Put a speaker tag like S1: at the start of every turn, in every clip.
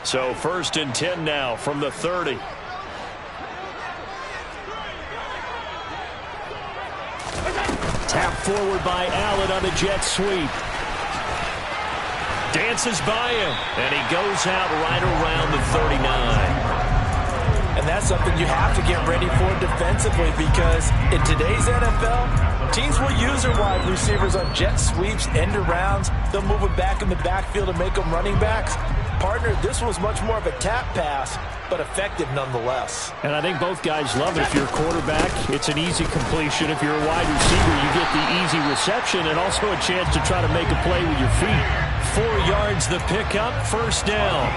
S1: So 1st and 10 now from the 30. Tap forward by Allen on the jet sweep. Dances by him, and he goes out right around the 39.
S2: And that's something you have to get ready for defensively, because in today's NFL, teams will use their wide receivers on jet sweeps, end arounds. They'll move them back in the backfield and make them running backs. Partner, this was much more of a tap pass, but effective nonetheless.
S1: And I think both guys love it. If you're a quarterback, it's an easy completion. If you're a wide receiver, you get the easy reception and also a chance to try to make a play with your feet. 4 yards the pickup, 1st down.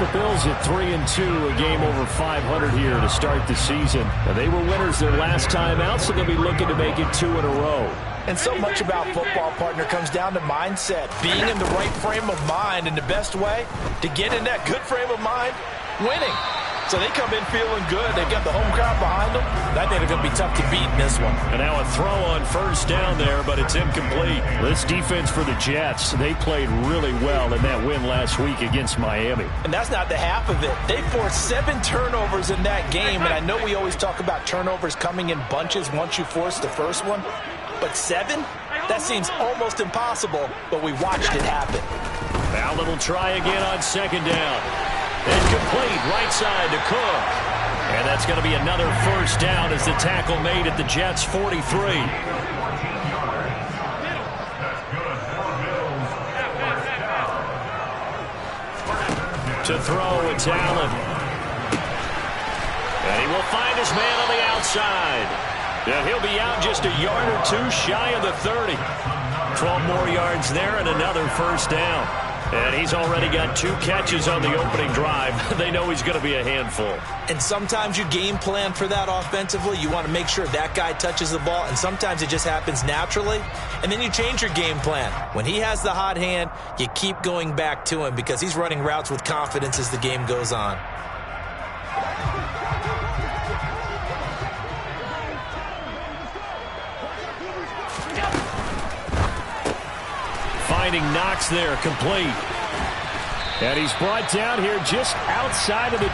S1: The Bills at 3-2, a game over 500 here to start the season. And they were winners their last time out, so they'll be looking to make it 2 in a row.
S2: And so much about football, partner, comes down to mindset. Being in the right frame of mind, and the best way to get in that good frame of mind, winning. So they come in feeling good. They've got the home crowd behind them. I think they're going to be tough to beat in this one.
S1: And now a throw on 1st down there, but it's incomplete. This defense for the Jets, they played really well in that win last week against Miami.
S2: And that's not the half of it. They forced 7 turnovers in that game, and I know we always talk about turnovers coming in bunches once you force the first one. But 7? That seems almost impossible, but we watched it happen.
S1: Allen will try again on 2nd down. Incomplete, right side to Cook. And that's going to be another 1st down as the tackle made at the Jets' 43. To throw, it's Allen. And he will find his man on the outside. And he'll be out just a yard or 2 shy of the 30. 12 more yards there and another 1st down. And he's already got 2 catches on the opening drive. They know he's going to be a handful.
S2: And sometimes you game plan for that offensively. You want to make sure that guy touches the ball, and sometimes it just happens naturally. And then you change your game plan. When he has the hot hand, you keep going back to him because he's running routes with confidence as the game goes on.
S1: Finding Knox there, complete. And he's brought down here just outside of the 20.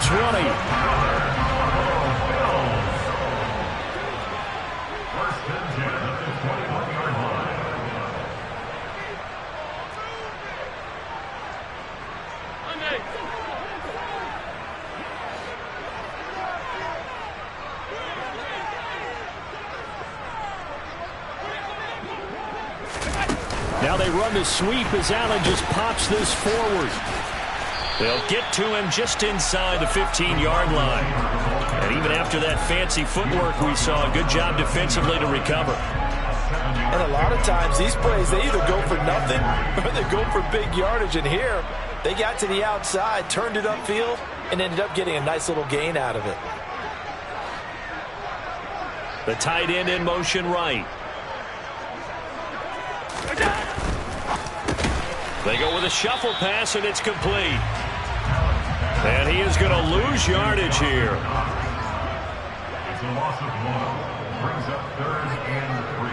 S1: Now they run the sweep as Allen just pops this forward. They'll get to him just inside the 15-yard line. And even after that fancy footwork we saw, a good job defensively to recover.
S2: And a lot of times these plays, they either go for nothing or they go for big yardage. And here, they got to the outside, turned it upfield, and ended up getting a nice little gain out of it.
S1: The tight end in motion right. They go with a shuffle pass, and it's complete. And he is going to lose yardage here.
S3: It's a loss of 1. Brings up 3rd and 3.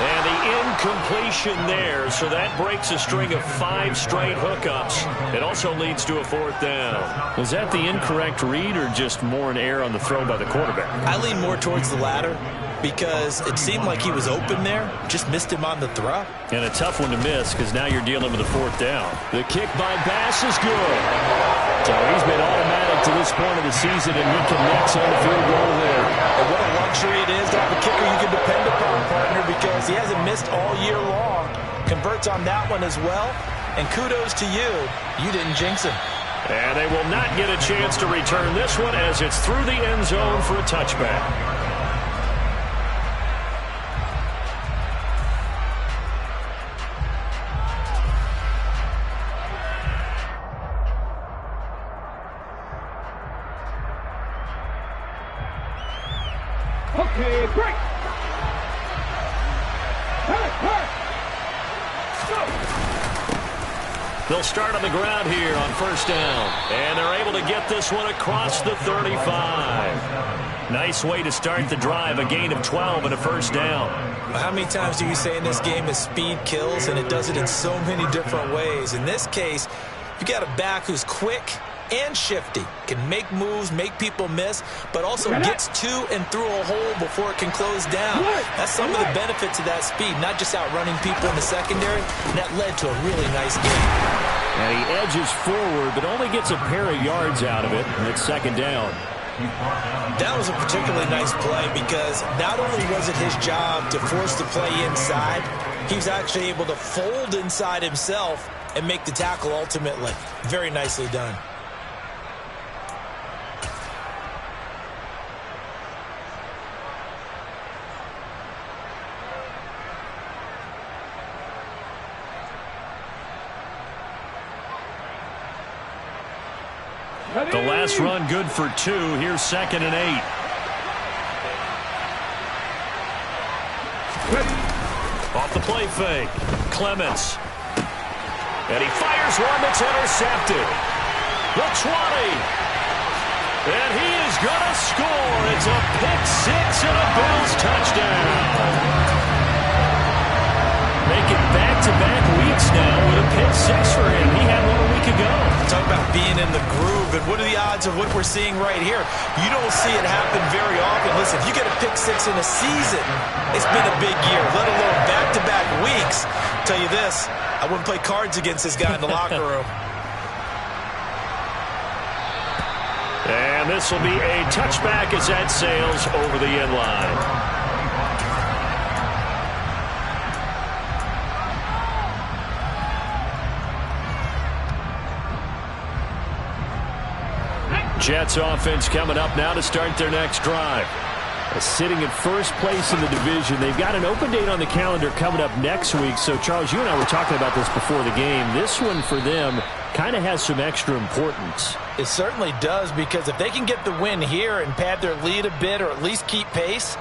S1: And the incompletion there, so that breaks a string of 5 straight hookups. It also leads to a 4th down. Was that the incorrect read or just more an error on the throw by the quarterback?
S2: I lean more towards the latter, because it seemed like he was open there, just missed him on the throw.
S1: And a tough one to miss because now you're dealing with a 4th down. The kick by Bass is good. So he's been automatic to this point of the season, and he connects on the field goal there.
S2: And what a luxury it is to have a kicker you can depend upon, partner, because he hasn't missed all year long. Converts on that one as well. And kudos to you. You didn't jinx him.
S1: And they will not get a chance to return this one as it's through the end zone for a touchback.
S4: Okay, break.
S1: They'll start on the ground here on 1st down. And they're able to get this one across the 35. Nice way to start the drive, a gain of 12 and a first down.
S2: How many times do you say in this game is speed kills, and it does it in so many different ways? In this case, you got a back who's quick and shifty, can make moves, make people miss, but also gets to and through a hole before it can close down. That's some of the benefits of that speed, not just outrunning people in the secondary, and that led to a really nice game.
S1: And he edges forward, but only gets a pair of yards out of it, and it's second down.
S2: That was a particularly nice play because not only was it his job to force the play inside, he was actually able to fold inside himself and make the tackle ultimately. Very nicely done.
S1: The last run good for 2. Here's 2nd and 8. Off the play fake. Clements. And he fires one that's intercepted. The 20. And he is going to score. It's a pick 6 and a Bills touchdown. Making back-to-back weeks now with a pick 6 for him. He had one a week ago.
S2: Talk about being in the groove, and what are the odds of what we're seeing right here? You don't see it happen very often. Listen, if you get a pick 6 in a season, it's been a big year, let alone back-to-back weeks. I'll tell you this, I wouldn't play cards against this guy in the locker room.
S1: And this will be a touchback as that sails over the end line. Jets offense coming up now to start their next drive. Sitting at first place in the division. They've got an open date on the calendar coming up next week. So, Charles, you and I were talking about this before the game. This one for them kind of has some extra importance.
S2: It certainly does, because if they can get the win here and pad their lead a bit or at least keep pace,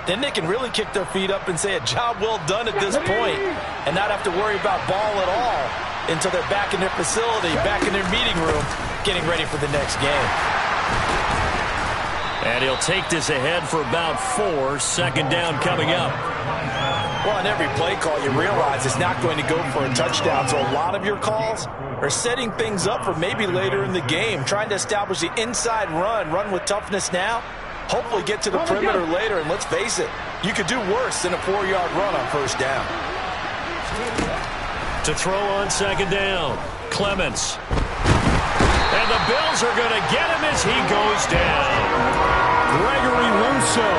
S2: then they can really kick their feet up and say a job well done at this point and not have to worry about ball at all until they're back in their facility, back in their meeting room, getting ready for the next game.
S1: And he'll take this ahead for about 4. Second down coming up.
S2: Well, on every play call, you realize it's not going to go for a touchdown. So a lot of your calls are setting things up for maybe later in the game, trying to establish the inside run with toughness now, hopefully get to the perimeter later. And let's face it, you could do worse than a 4-yard run on first down.
S1: To throw on second down, Clements. And the Bills are going to get him as he goes down. Gregory Rousseau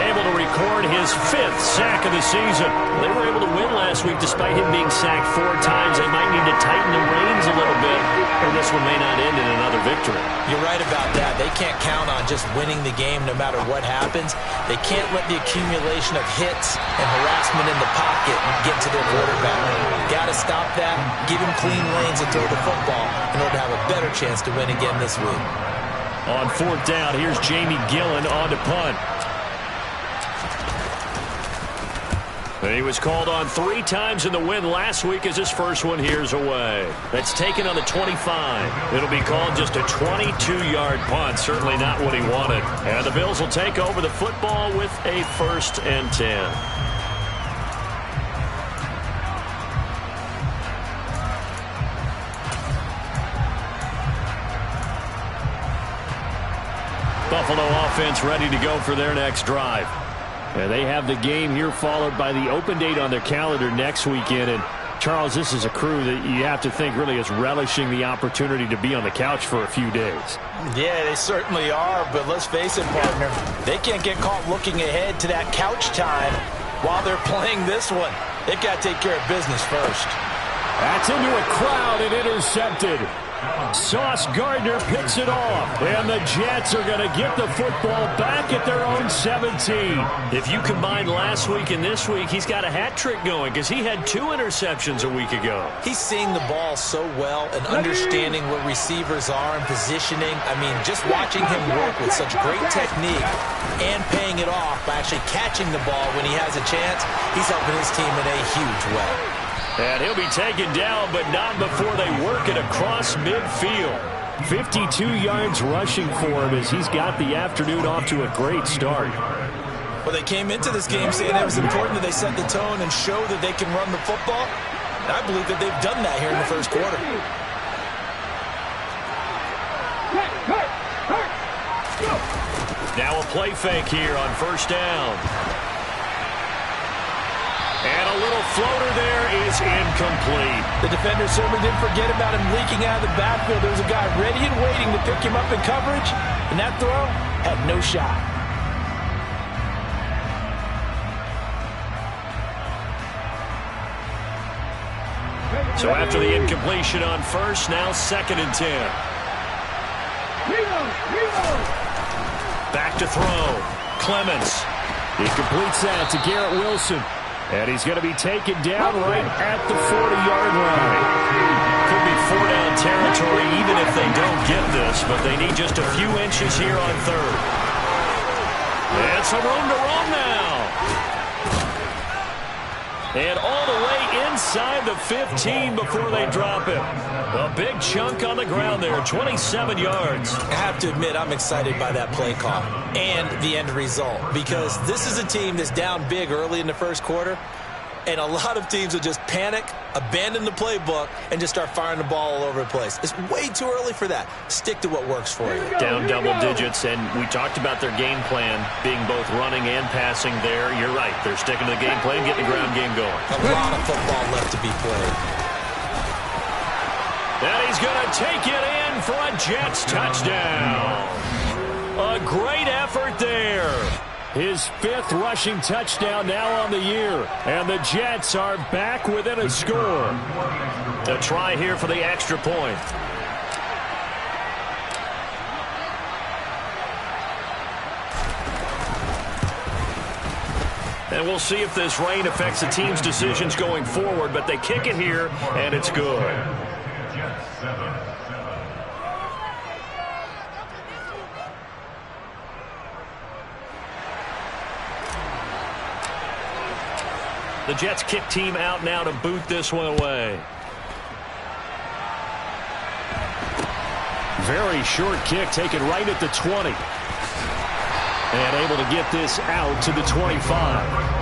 S1: able to record his 5th sack of the season. They were able to win last week despite him being sacked 4 times. They might need to tighten the reins a little bit, or this one may not end in another victory.
S2: You're right about that. They can't count on just winning the game no matter what happens. They can't let the accumulation of hits and harassment in the pocket get to their quarterback. Got to stop that, give him clean lanes and throw the football in order to have a better chance to win again this week.
S1: On 4th down, here's Jamie Gillen on to punt. And he was called on 3 times in the win last week as his first one here's away. That's taken on the 25. It'll be called just a 22-yard punt. Certainly not what he wanted. And the Bills will take over the football with a 1st and 10. Buffalo offense ready to go for their next drive. And they have the game here followed by the open date on their calendar next weekend. And, Charles, this is a crew that you have to think really is relishing the opportunity to be on the couch for a few days.
S2: Yeah, they certainly are. But let's face it, partner, they can't get caught looking ahead to that couch time while they're playing this one. They've got to take care of business first.
S1: That's into a crowd and intercepted. Sauce Gardner picks it off, and the Jets are going to get the football back at their own 17. If you combine last week and this week, he's got a hat trick going because he had 2 interceptions a week ago.
S2: He's seeing the ball so well and understanding where receivers are and positioning. I mean, just watching him work with such great technique and paying it off by actually catching the ball when he has a chance, he's helping his team in a huge way.
S1: And he'll be taken down, but not before they work it across midfield. 52 yards rushing for him as he's got the afternoon off to a great start.
S2: Well, they came into this game saying it was important that they set the tone and show that they can run the football. And I believe that they've done that here in the first quarter.
S1: Now a play fake here on first down. And a little floater there is incomplete.
S2: The defender certainly didn't forget about him leaking out of the backfield. There was a guy ready and waiting to pick him up in coverage, and that throw had no shot.
S1: So after the incompletion on first, now 2nd and 10. Back to throw. Clements. He completes that to Garrett Wilson. And he's going to be taken down right at the 40-yard line. Could be 4-down territory even if they don't get this, but they need just a few inches here on 3rd. And some room to roam now. And all the way inside the 15 before they drop him. A big chunk on the ground there, 27 yards.
S2: I have to admit, I'm excited by that play call and the end result, because this is a team that's down big early in the first quarter, and a lot of teams will just panic, abandon the playbook, and just start firing the ball all over the place. It's way too early for that. Stick to what works for you.
S1: Down double digits, and we talked about their game plan being both running and passing there. You're right. They're sticking to the game plan, getting the ground game going.
S2: A lot of football left to be played.
S1: And he's going to take it in for a Jets touchdown. A great effort there. His 5th rushing touchdown now on the year. And the Jets are back within a score. A try here for the extra point. And we'll see if this rain affects the team's decisions going forward, but they kick it here, and it's good. The Jets kick team out now to boot this one away. Very short kick taken right at the 20. And able to get this out to the 25.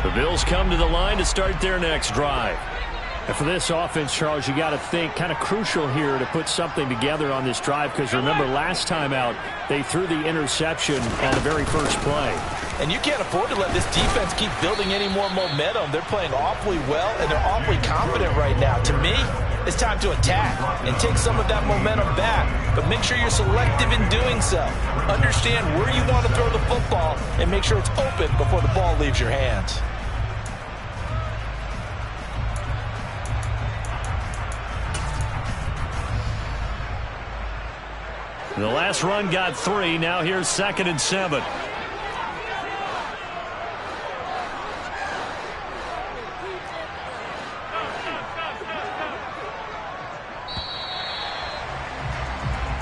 S1: The Bills come to the line to start their next drive. And for this offense, Charles, you got to think kind of crucial here to put something together on this drive, because remember last time out they threw the interception on the very first play.
S2: And you can't afford to let this defense keep building any more momentum. They're playing awfully well, and they're awfully confident right now. To me, it's time to attack and take some of that momentum back, but make sure you're selective in doing so. Understand where you want to throw the football and make sure it's open before the ball leaves your hands.
S1: The last run got 3. Now here's 2nd and 7.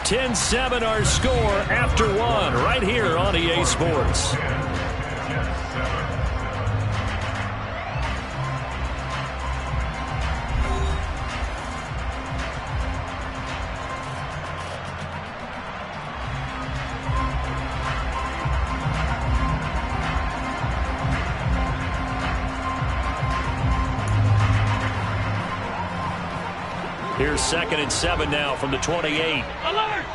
S1: (10-7) our score after 1 right here on EA Sports. Here's 2nd and 7 now from the 28. Alert!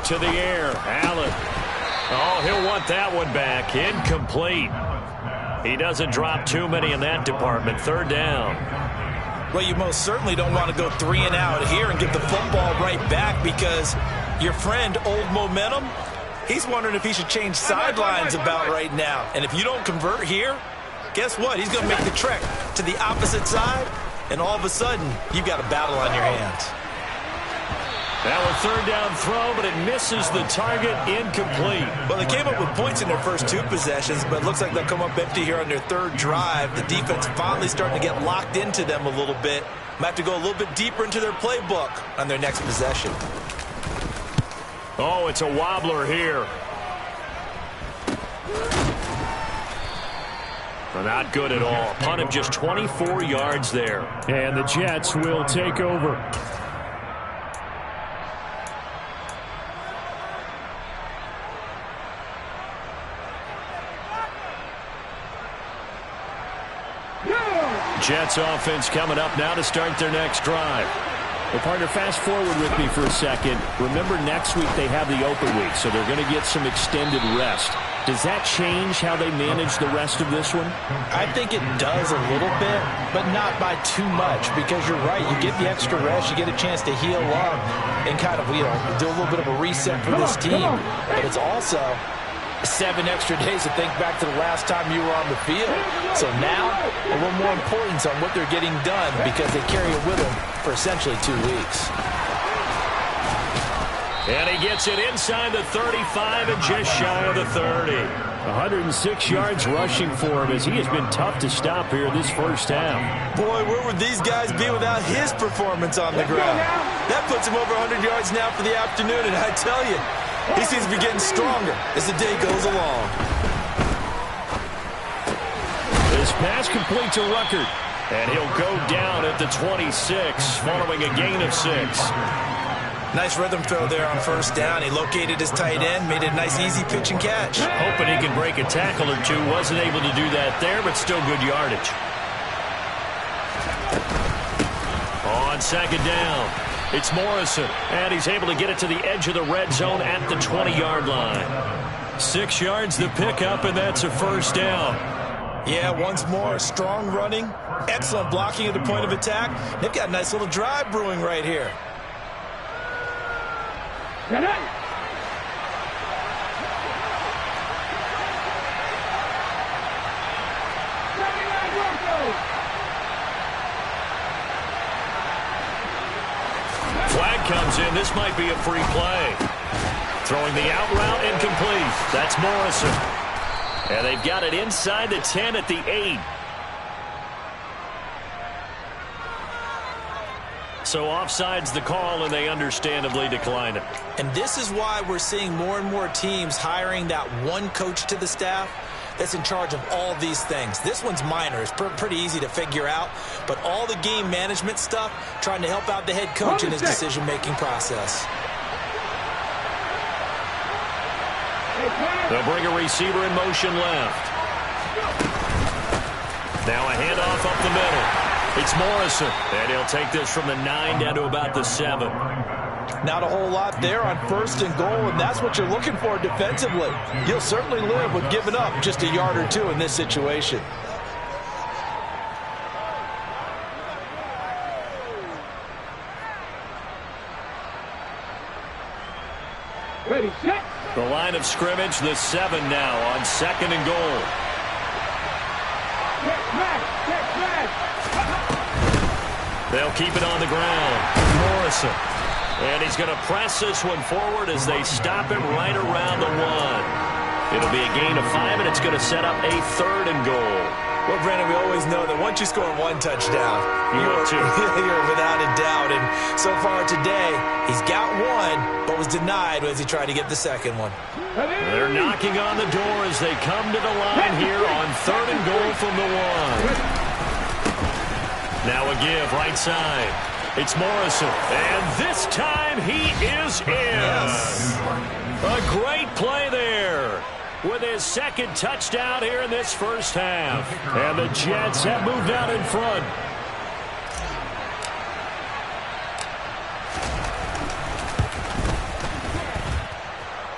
S1: To the air, Allen. Oh, he'll want that one back. Incomplete. He doesn't drop too many in that department. 3rd down.
S2: Well, you most certainly don't want to go 3 and out here and get the football right back, because your friend, Old Momentum, he's wondering if he should change sidelines about right now. And if you don't convert here, guess what? He's going to make the trek to the opposite side, and all of a sudden, you've got a battle on your hands.
S1: Now a third down throw, but it misses the target, incomplete.
S2: Well, they came up with points in their first 2 possessions, but it looks like they'll come up empty here on their 3rd drive. The defense finally starting to get locked into them a little bit. Might have to go a little bit deeper into their playbook on their next possession.
S1: Oh, it's a wobbler here. Well, not good at all. Punt of just 24 yards there. And the Jets will take over. Jets offense coming up now to start their next drive. Well, partner, fast forward with me for a second. Remember, next week they have the open week, so they're going to get some extended rest. Does that change how they manage the rest of this one?
S2: I think it does a little bit, but not by too much, because you're right. You get the extra rest, you get a chance to heal up and kind of, do a little bit of a reset for this team. But it's also 7 extra days to think back to the last time you were on the field. So now, a little more importance on what they're getting done because they carry it with them for essentially 2 weeks.
S1: And he gets it inside the 35 and just shy of the 30. 106 yards rushing for him as he has been tough to stop here this first half.
S2: Boy, where would these guys be without his performance on the ground? That puts him over 100 yards now for the afternoon, and I tell you, he seems to be getting stronger as the day goes along.
S1: This pass complete to Ruckert, and he'll go down at the 26 following a gain of 6.
S2: Nice rhythm throw there on first down. He located his tight end, made it a nice easy pitch and catch.
S1: Hoping he can break a tackle or 2. Wasn't able to do that there, but still good yardage. On second down, it's Morrison, and he's able to get it to the edge of the red zone at the 20-yard line. 6 yards the pickup, and that's a first down.
S2: Yeah, once more, strong running, excellent blocking at the point of attack. They've got a nice little drive brewing right here.
S1: Flag comes in. This might be a free play. Throwing the out route incomplete. That's Morrison. And they've got it inside the 10 at the 8. So offside's the call, and they understandably declined it.
S2: And this is why we're seeing more and more teams hiring that one coach to the staff that's in charge of all these things. This one's minor. It's pretty easy to figure out. But all the game management stuff, trying to help out the head coach in his decision-making process.
S1: They'll bring a receiver in motion left. Now a handoff up the middle. It's Morrison, and he'll take this from the 9 down to about the 7.
S2: Not a whole lot there on first and goal, and that's what you're looking for defensively. You'll certainly live with giving up just a yard or 2 in this situation.
S4: Ready, set.
S1: The line of scrimmage, the 7 now on second and goal. They'll keep it on the ground. Morrison. And he's going to press this one forward as they stop him right around the 1. It'll be a gain of 5, and it's going to set up a 3rd and goal.
S2: Well, Brandon, we always know that once you score 1 touchdown,
S1: you're
S2: without a doubt. And so far today, he's got 1, but was denied as he tried to get the second one.
S1: They're knocking on the door as they come to the line here on 3rd and goal from the 1. Now a give right side. It's Morrison, and this time he is in.
S2: Yes.
S1: A great play there with his 2nd touchdown here in this first half. And the Jets have moved out in front.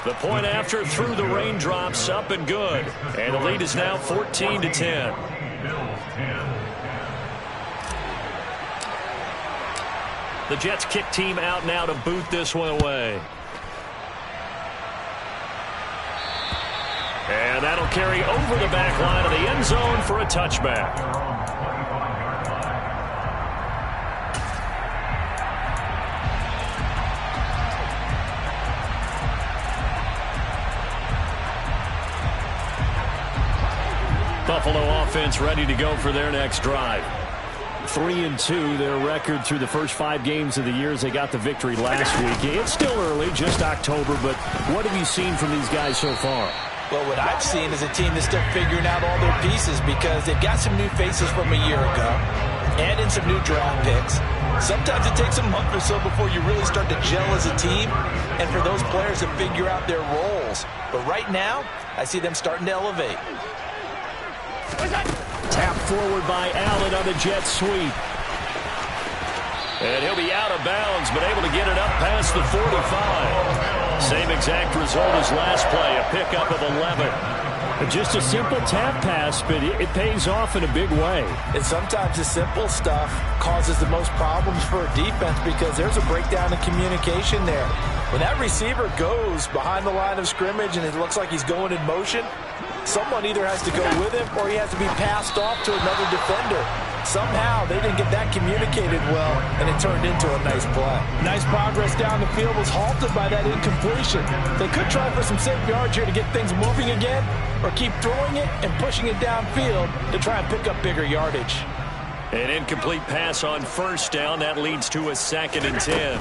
S1: The point after through the raindrops, up and good. And the lead is now 14-10. The Jets kick team out now to boot this one away. And that'll carry over the back line of the end zone for a touchback. Buffalo offense ready to go for their next drive. 3-2, their record through the first 5 games of the year as they got the victory last week. It's still early, just October, but what have you seen from these guys so far?
S2: Well, what I've seen is a team that's still figuring out all their pieces because they've got some new faces from a year ago and in some new draft picks. Sometimes it takes a month or so before you really start to gel as a team and for those players to figure out their roles. But right now, I see them starting to elevate.
S1: Tap forward by Allen on the jet sweep. And he'll be out of bounds, but able to get it up past the 45. Same exact result as last play, a pickup of 11. Just a simple tap pass, but it pays off in a big way.
S2: And sometimes the simple stuff causes the most problems for a defense because there's a breakdown in communication there. When that receiver goes behind the line of scrimmage and it looks like he's going in motion, someone either has to go with him or he has to be passed off to another defender. Somehow they didn't get that communicated well, and it turned into a nice play. Nice progress down the field was halted by that incompletion. They could try for some safe yards here to get things moving again, or keep throwing it and pushing it downfield to try and pick up bigger yardage.
S1: An incomplete pass on first down. That leads to a 2nd and 10.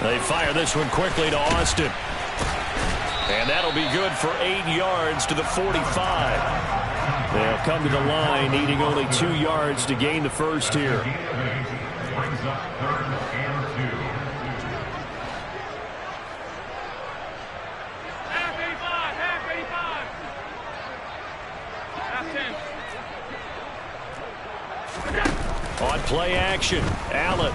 S1: They fire this one quickly to Austin. And that'll be good for 8 yards to the 45. They'll come to the line, needing only 2 yards to gain the first here.
S3: Brings up 3rd and 2.
S4: Half 85, half 85. Half 10.
S1: On play action, Allen.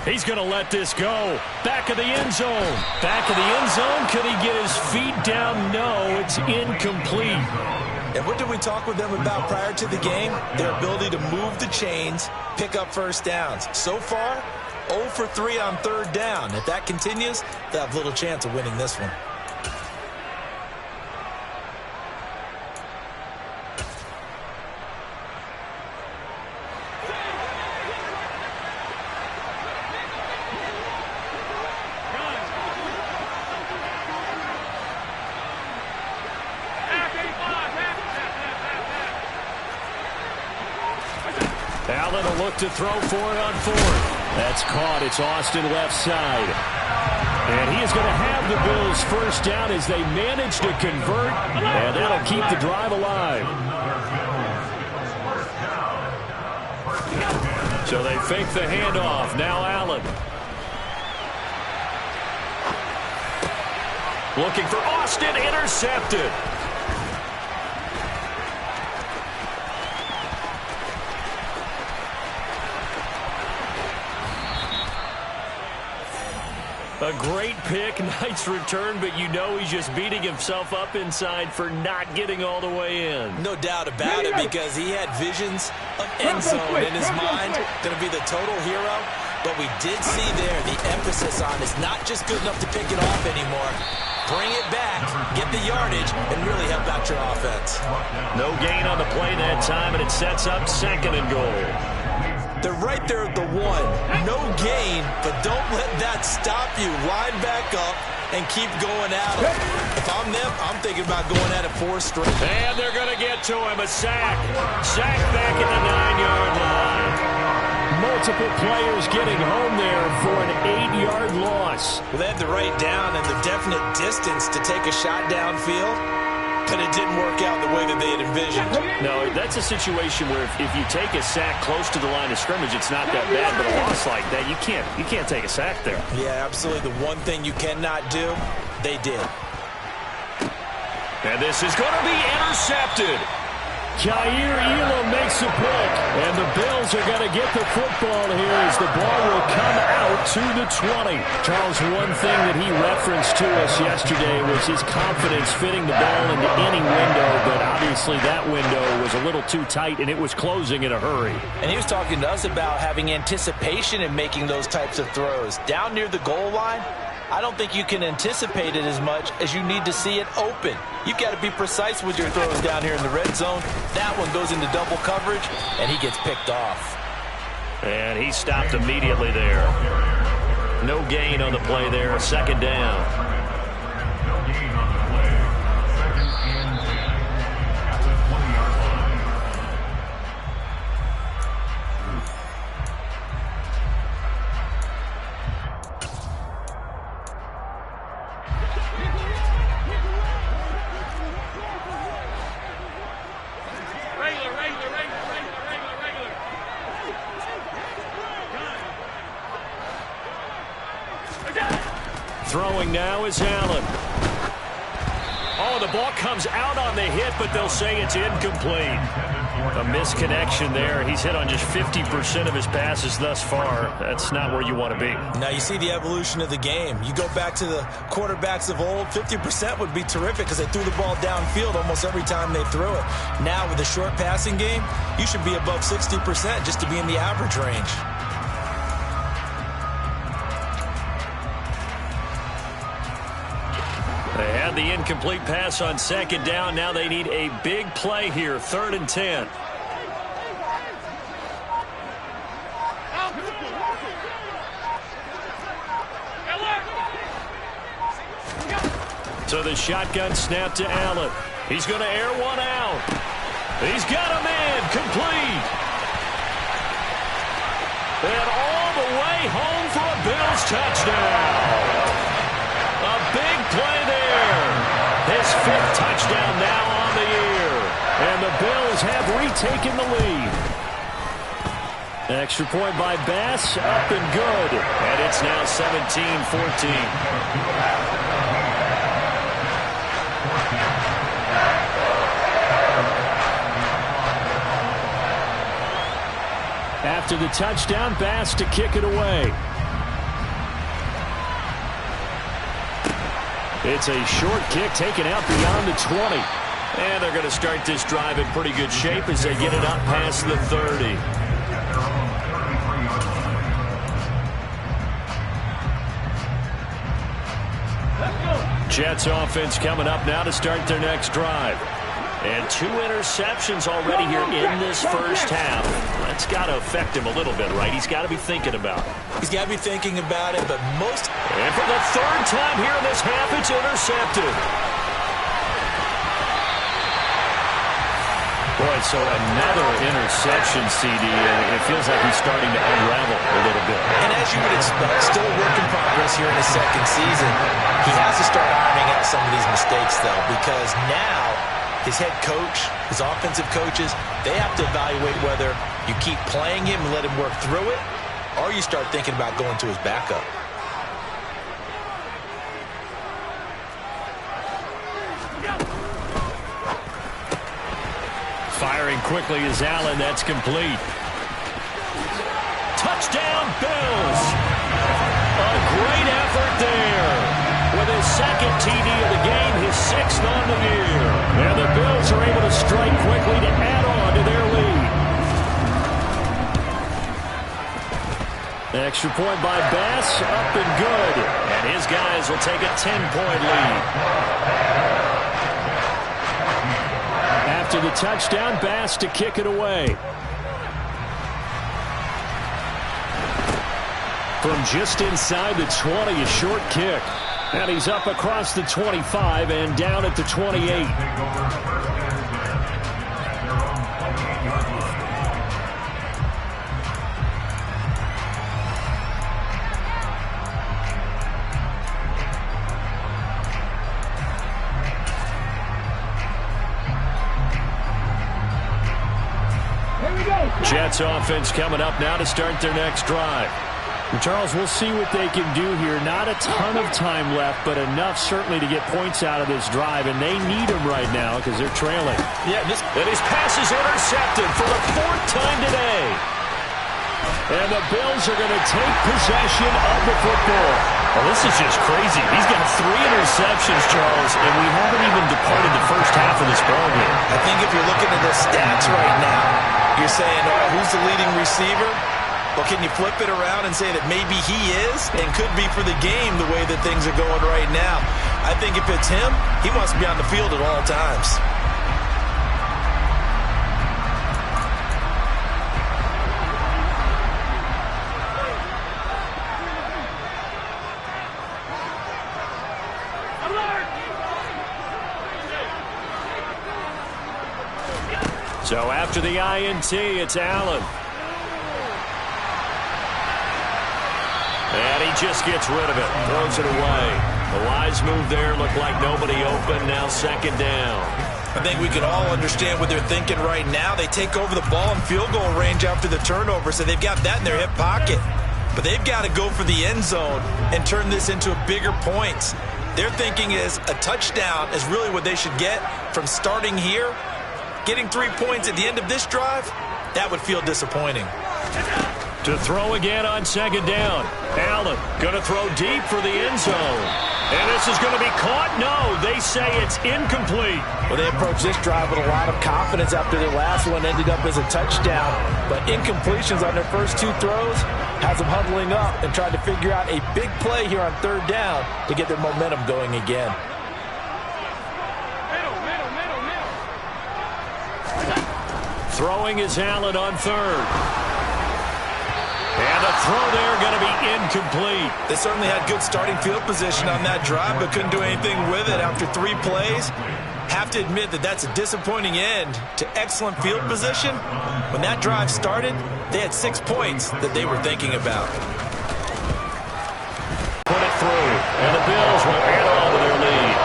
S1: He's going to let this go. Back of the end zone. Back of the end zone. Could he get his feet down? No, it's incomplete.
S2: And what did we talk with them about prior to the game? Their ability to move the chains, pick up first downs. So far, 0 for 3 on 3rd down. If that continues, they'll have little chance of winning this one.
S1: Allen will look to throw for it on 4th. That's caught. It's Austin left side. And he is going to have the Bills first down as they manage to convert. And that'll keep the drive alive. So they fake the handoff. Now Allen. Looking for Austin. Intercepted. A great pick, nice return, but you know he's just beating himself up inside for not getting all the way in.
S2: No doubt about it, because he had visions of end zone in his mind. Going to be the total hero. But we did see there the emphasis on it's not just good enough to pick it off anymore. Bring it back, get the yardage, and really help out your offense.
S1: No gain on the play that time, and it sets up 2nd and goal.
S2: They're right there at the 1. No gain, but don't let that stop you. Line back up and keep going at it. If I'm them, I'm thinking about going at it 4 straight.
S1: And they're going to get to him. A sack. Sack back at the 9-yard line. Multiple players getting home there for an 8-yard loss.
S2: Well, they had the right down and the definite distance to take a shot downfield. But it didn't work out the way that they had envisioned.
S1: No, that's a situation where if you take a sack close to the line of scrimmage, it's not that bad. But a loss like that, you can't take a sack there.
S2: Yeah, absolutely. The one thing you cannot do, they did.
S1: And this is going to be intercepted. Jair Elam makes a pick, and the Bills are going to get the football here as the ball will come out to the 20. Charles, one thing that he referenced to us yesterday was his confidence fitting the ball into any window, but obviously that window was a little too tight, and it was closing in a hurry.
S2: And he was talking to us about having anticipation in making those types of throws. Down near the goal line, I don't think you can anticipate it as much as you need to see it open. You've got to be precise with your throws down here in the red zone. That one goes into double coverage, and he gets picked off.
S1: And he stopped immediately there. No gain on the play there, 2nd down.
S3: No gain on the play. 2nd
S1: Throwing now is Allen. Oh, the ball comes out on the hit, but they'll say it's incomplete. A misconnection there. He's hit on just 50% of his passes thus far. That's not where you want to be.
S2: Now you see the evolution of the game. You go back to the quarterbacks of old, 50% would be terrific because they threw the ball downfield almost every time they threw it. Now with the short passing game, you should be above 60% just to be in the average range.
S1: They had the incomplete pass on second down. Now they need a big play here, 3rd and 10. So the shotgun snap to Allen. He's going to air one out. He's got a man complete. And all the way home for a Bills touchdown. A big play there. His 5th touchdown now on the year. And the Bills have retaken the lead. Extra point by Bass, up and good. And it's now 17-14. After the touchdown, Bass to kick it away. It's a short kick taken out beyond the 20. And they're going to start this drive in pretty good shape as they get it up past the 30. Jets offense coming up now to start their next drive. And 2 interceptions already here in this first half. That's got to affect him a little bit, right? He's got to be thinking about it.
S2: He's got to be thinking about it, but most...
S1: And for the 3rd time here in this half, it's intercepted. Boy, so another interception, CD, and it feels like he's starting to unravel a little bit.
S2: And as you would expect, still a work in progress here in his 2nd season. He has to start ironing out some of these mistakes, though, because now his head coach, his offensive coaches, they have to evaluate whether you keep playing him and let him work through it, or you start thinking about going to his backup.
S1: Firing quickly is Allen. That's complete. Touchdown, Bills. A great effort there. With his 2nd TD of the game, his 6th on the year. And the Bills are able to strike quickly to add on to their lead. Extra point by Bass, up and good. And his guys will take a 10-point lead. After the touchdown, Bass to kick it away. From just inside the 20, a short kick. And he's up across the 25 and down at the 28. Jets offense coming up now to start their next drive. Charles, we'll see what they can do here. Not a ton of time left, but enough certainly to get points out of this drive, and they need them right now because they're trailing.
S2: Yeah,
S1: and his pass is intercepted for the 4th time today. And the Bills are going to take possession of the football. Well, this is just crazy. He's got 3 interceptions, Charles, and we haven't even departed the first half of this ballgame.
S2: I think if you're looking at the stats right now, you're saying, oh, who's the leading receiver? Well, can you flip it around and say that maybe he is and could be for the game the way that things are going right now? I think if it's him, he wants to be on the field at all times.
S1: So after the INT, it's Allen. And he just gets rid of it, throws it away. The wise move there, looked like nobody open, now 2nd down.
S2: I think we can all understand what they're thinking right now. They take over the ball in field goal range after the turnover, so they've got that in their hip pocket. but they've got to go for the end zone and turn this into a bigger points. Their thinking is a touchdown is really what they should get from starting here. Getting 3 points at the end of this drive, that would feel disappointing.
S1: To throw again on second down. Allen going to throw deep for the end zone. And this is going to be caught? No, they say it's incomplete.
S2: Well, they approached this drive with a lot of confidence after their last one ended up as a touchdown. But incompletions on their first 2 throws has them huddling up and trying to figure out a big play here on third down to get their momentum going again.
S1: Throwing is Allen on third. And the throw there going to be incomplete.
S2: They certainly had good starting field position on that drive, but couldn't do anything with it after 3 plays. Have to admit that that's a disappointing end to excellent field position. When that drive started, they had 6 points that they were thinking about.
S1: Put it through, and the Bills will add on to their lead.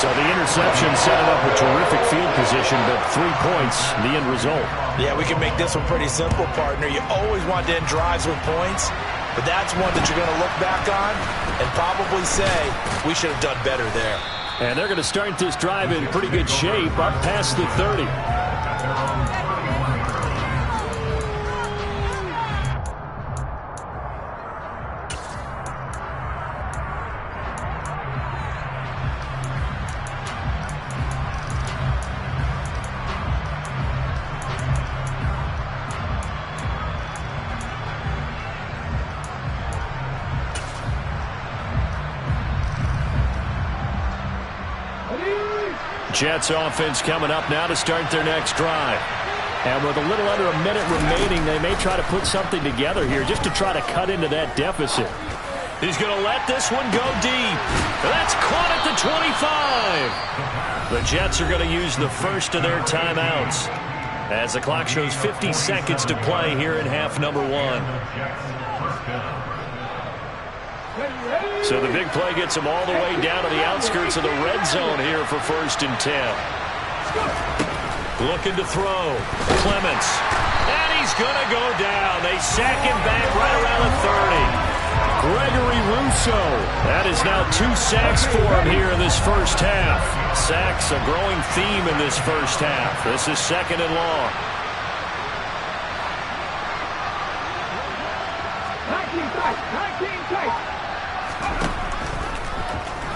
S1: So the interception set it up with terrific field position, but 3 points, the end result.
S2: Yeah, we can make this one pretty simple, partner. You always want to end drives with points, but that's one that you're going to look back on and probably say, we should have done better there.
S1: And they're going to start this drive in pretty good shape, up past the 30. Jets offense coming up now to start their next drive. And with a little under a minute remaining, they may try to put something together here just to try to cut into that deficit. He's going to let this one go deep. That's caught at the 25. The Jets are going to use the first of their timeouts as the clock shows 50 seconds to play here in half number 1. So the big play gets him all the way down to the outskirts of the red zone here for 1st and 10. Looking to throw. Clements. And he's going to go down. They sack him back right around the 30. Gregory Rousseau. That is now 2 sacks for him here in this first half. Sacks a growing theme in this first half. This is 2nd and long.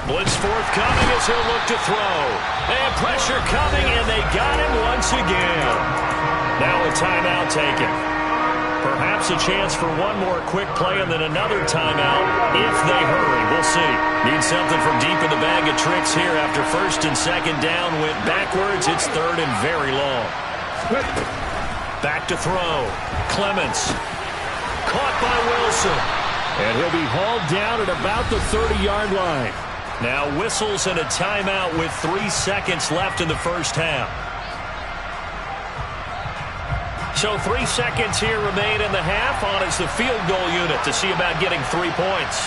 S1: Blitz forthcoming as he'll look to throw. And pressure coming, and they got him once again. Now a timeout taken. Perhaps a chance for one more quick play and then another timeout if they hurry. We'll see. Need something from deep in the bag of tricks here after 1st and 2nd down. Went backwards. It's 3rd and very long. Back to throw. Clements. Caught by Wilson. And he'll be hauled down at about the 30-yard line. Now whistles and a timeout with 3 seconds left in the first half. So 3 seconds here remain in the half. On is the field goal unit to see about getting 3 points.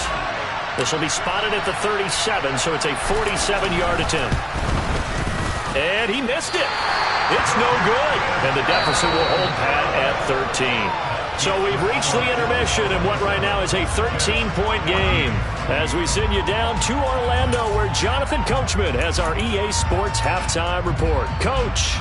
S1: This will be spotted at the 37, so it's a 47-yard attempt. And he missed it. It's no good. And the deficit will hold pat at 13. So we've reached the intermission in what right now is a 13-point game as we send you down to Orlando where Jonathan Coachman has our EA Sports halftime report. Coach.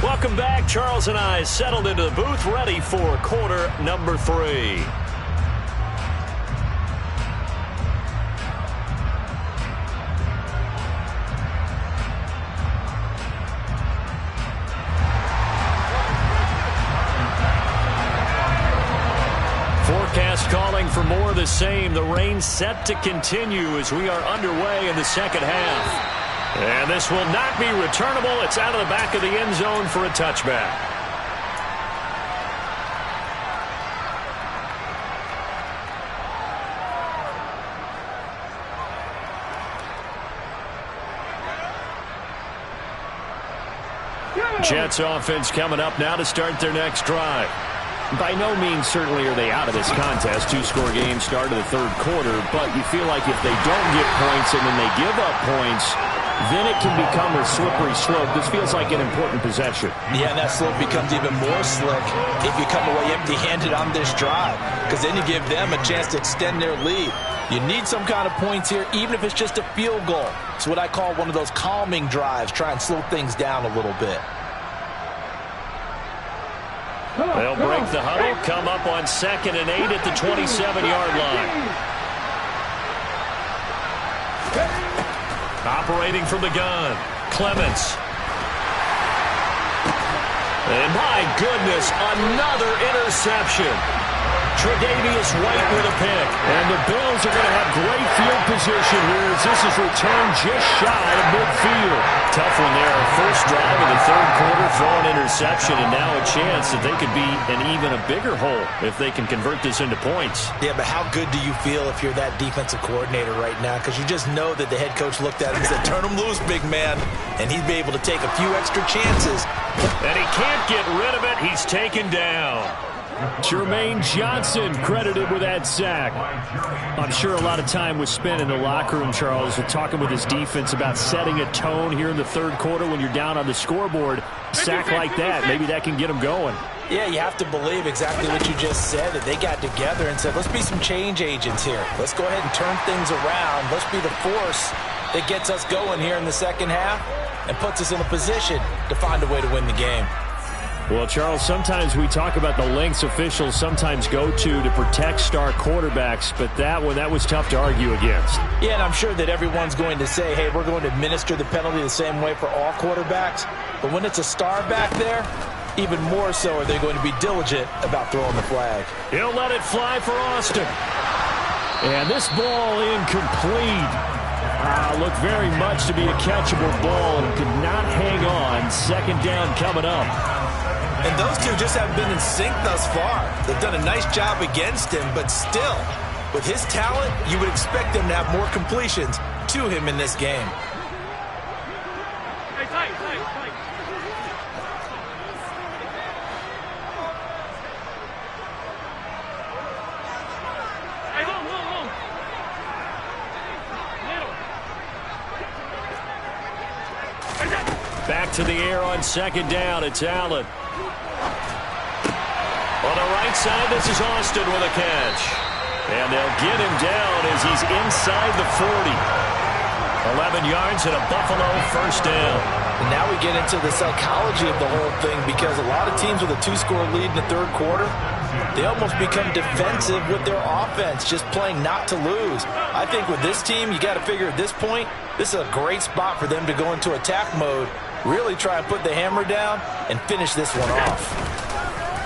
S1: Welcome back. Charles and I settled into the booth ready for quarter number 3. Forecast calling for more of the same. The rain set to continue as we are underway in the second half. And this will not be returnable. It's out of the back of the end zone for a touchback. Jets offense coming up now to start their next drive. By no means certainly are they out of this contest. 2-score game start of the 3rd quarter, but you feel like if they don't get points and then they give up points, then it can become a slippery slope. This feels like an important possession.
S2: Yeah, and that slope becomes even more slick if you come away empty-handed on this drive, because then you give them a chance to extend their lead. You need some kind of points here, even if it's just a field goal. It's what I call one of those calming drives. Try and slow things down a little bit.
S1: They'll break the huddle, come up on 2nd and 8 at the 27-yard line. Operating from the gun, Clements. And my goodness, another interception. Tre'Davious White with a pick. And the Bills are going to have great field position here as this is returned just shy of midfield. Tough one there. First drive of the 3rd quarter, throw an interception, and now a chance that they could be in even a bigger hole if they can convert this into points.
S2: Yeah, but how good do you feel if you're that defensive coordinator right now? Because you just know that the head coach looked at him and said, turn him loose, big man. And he'd be able to take a few extra chances.
S1: And he can't get rid of it. He's taken down. Jermaine Johnson credited with that sack. I'm sure a lot of time was spent in the locker room, Charles, with talking with his defense about setting a tone here in the 3rd quarter when you're down on the scoreboard. Sack like that, maybe that can get them going.
S2: Yeah, you have to believe exactly what you just said, that they got together and said, let's be some change agents here. Let's go ahead and turn things around. Let's be the force that gets us going here in the 2nd half and puts us in a position to find a way to win the game.
S1: Well, Charles, sometimes we talk about the lengths officials sometimes go to protect star quarterbacks, but that was tough to argue against.
S2: Yeah, and I'm sure that everyone's going to say, hey, we're going to administer the penalty the same way for all quarterbacks. But when it's a star back there, even more so are they going to be diligent about throwing the flag.
S1: He'll let it fly for Austin. And this ball incomplete. Looked very much to be a catchable ball and could not hang on. 2nd down coming up.
S2: And those two just haven't been in sync thus far. They've done a nice job against him, but still, with his talent, you would expect them to have more completions to him in this game.
S4: Hey, tight. Hey, long. Middle.
S1: Back to the air on 2nd down. It's Allen. On the right side, this is Austin with a catch. And they'll get him down as he's inside the 40. 11 yards and a Buffalo 1st down.
S2: And now we get into the psychology of the whole thing, because a lot of teams with a 2-score lead in the 3rd quarter, they almost become defensive with their offense, just playing not to lose. I think with this team, you got to figure at this point, this is a great spot for them to go into attack mode, really try and put the hammer down and finish this one off.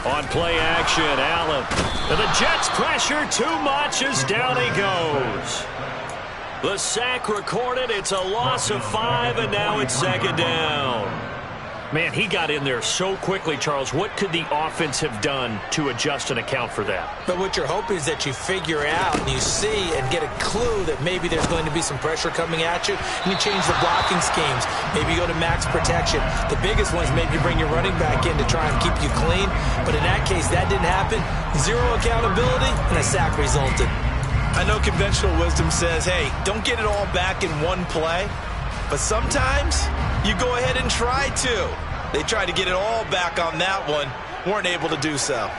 S1: On play action, Allen. And the Jets pressure too much as down he goes. The sack recorded. It's a loss of 5, and now it's 2nd down. Man, he got in there so quickly, Charles. What could the offense have done to adjust and account for that?
S2: But what you're hoping is that you figure out and you see and get a clue that maybe there's going to be some pressure coming at you, and you change the blocking schemes. Maybe you go to max protection. The biggest one is maybe you bring your running back in to try and keep you clean. But in that case, that didn't happen. 0 accountability, and a sack resulted. I know conventional wisdom says, hey, don't get it all back in one play. But sometimes you go ahead and try to. They tried to get it all back on that one, weren't able to do so.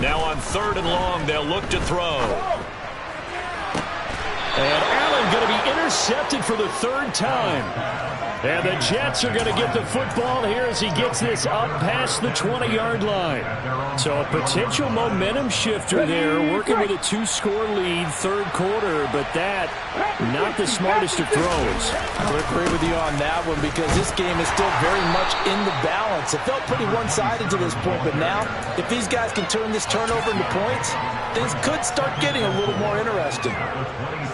S1: Now on 3rd and long, they'll look to throw. And Allen going to be intercepted for the 3rd time. And the Jets are going to get the football here as he gets this up past the 20-yard line. So a potential momentum shifter there, working with a 2-score lead, 3rd quarter, but that, not the smartest of throws.
S2: I would agree with you on that one, because this game is still very much in the balance. It felt pretty one-sided to this point, but now, if these guys can turn this turnover into points, things could start getting a little more interesting.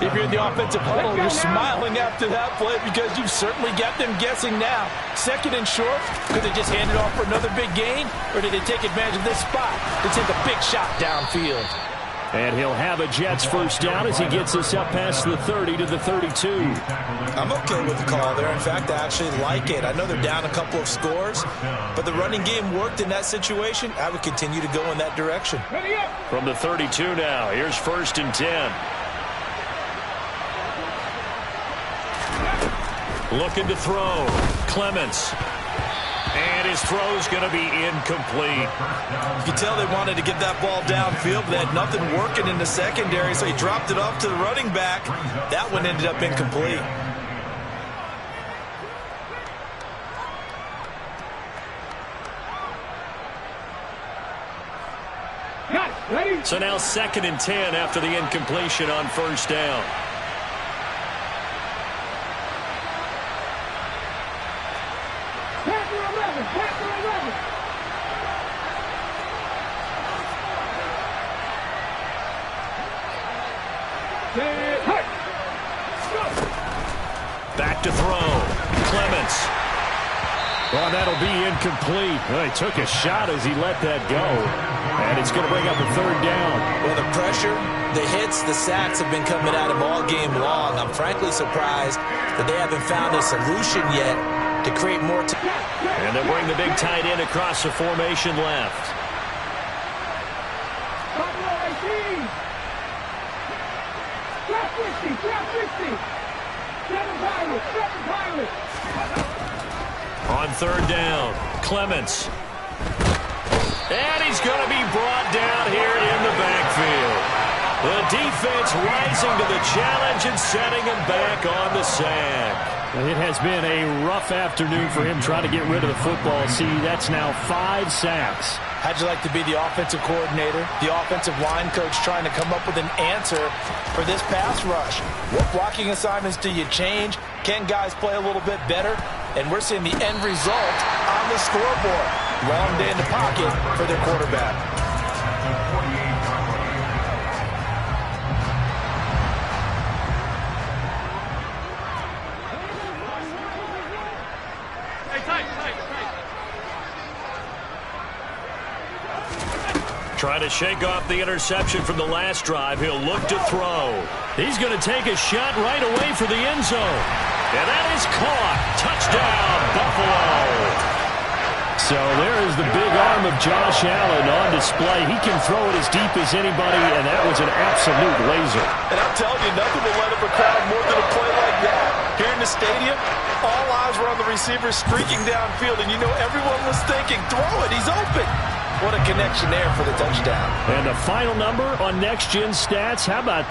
S2: If you're in the offensive huddle, you're smiling after that play because you've certainly got them guessing now. 2nd and short, could they just hand it off for another big gain, or did they take advantage of this spot to take a big shot downfield?
S1: And he'll have a Jets first down as he gets us up past the 30 to the 32.
S2: I'm okay with the call there. In fact, I actually like it. I know they're down a couple of scores, but the running game worked in that situation. I would continue to go in that direction.
S1: From the 32 now, here's 1st and 10. Looking to throw. Clements. And his throw's going to be incomplete.
S2: You can tell they wanted to get that ball downfield, but they had nothing working in the secondary, so he dropped it off to the running back. That one ended up incomplete.
S1: So now 2nd and 10 after the incompletion on 1st down. Back to throw. Clements. Oh, that'll be incomplete. Well, he took a shot as he let that go. And it's going to bring up a 3rd down.
S2: Well, the pressure, the hits, the sacks have been coming at him all game long. I'm frankly surprised that they haven't found a solution yet to create more time.
S1: And they'll bring the big tight end across the formation left. On 3rd down, Clements. And he's going to be brought down here in the backfield. The defense rising to the challenge and setting him back on the sack. It has been a rough afternoon for him trying to get rid of the football. See, that's now 5 sacks.
S2: How'd you like to be the offensive coordinator, the offensive line coach trying to come up with an answer for this pass rush? What blocking assignments do you change? Can guys play a little bit better? And we're seeing the end result on the scoreboard. Long day in the pocket for their quarterback.
S1: Trying to shake off the interception from the last drive. He'll look to throw. He's going to take a shot right away for the end zone. And that is caught. Touchdown, Buffalo. So there is the big arm of Josh Allen on display. He can throw it as deep as anybody, and that was an absolute laser.
S2: And I'm telling you, nothing will light up a crowd more than a play like that. Here in the stadium, all eyes were on the receiver streaking downfield, and you know everyone was thinking, throw it, he's open. What a connection there for the touchdown.
S1: And the final number on Next Gen Stats, how about